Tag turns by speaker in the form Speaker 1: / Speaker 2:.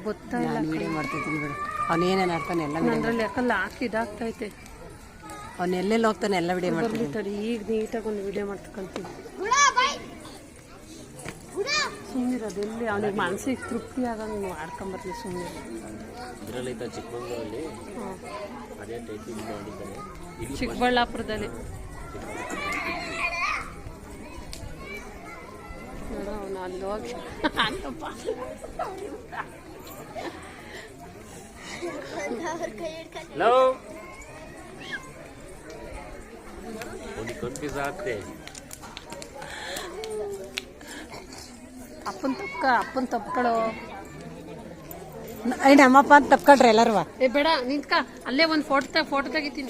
Speaker 1: ಗೊತ್ತಾ ಇಲ್ಲ
Speaker 2: ವಿಡಿಯೋ ಮಾಡ್ತಿದ್ದೀನಿ ಬಿಡು. ಅವನೇನೇನು ಆಡ್ತಾನೆ ಎಲ್ಲ
Speaker 1: ಅದ್ರಲ್ಲಿ ಯಾಕಲ್ಲ ಹಾಕಿ ಇದಾಗ್ತೈತೆ.
Speaker 2: ಅವ್ನು ಎಲ್ಲೆಲ್ಲಿ ಹೋಗ್ತಾನೆ ಎಲ್ಲ ವಿಡಿಯೋ ಮಾಡ್ತೀನಿ.
Speaker 1: ತಡಿ ಈಗ ನೀಟಾಗಿ ಒಂದು ವಿಡಿಯೋ ಮಾಡ್ಕೊಂತೀನಿ. ಸುಮ್ಮನಿರೋದು ಎಲ್ಲಿ ಅವನಿಗೆ ಮನಸ್ಸಿಗೆ ತೃಪ್ತಿ ಆಗಂಗೆ ಆಡ್ಕೊಂಬರ್ಲಿ ಸುಮ್ಮನೆ. ಚಿಕ್ಕಬಳ್ಳಾಪುರದಲ್ಲಿ ನೋಡು ಅವನು ಅಲ್ಲಿ ಹೋಗಿ ಅಂತಪ್ಪ ಅಪ್ಪನ್ ತಪ್ಕೊಳೋ
Speaker 2: ನಮ್ಮಪ್ಪ ಅಂತ ತಪ್ಕೊಳ್ರಿ ಎಲ್ಲರೂ.
Speaker 1: ಬೇಡ ನಿಂತ್ಕ, ಅಲ್ಲೇ ಒಂದು ಫೋಟೋ ತೆಗಿತೀನಿ.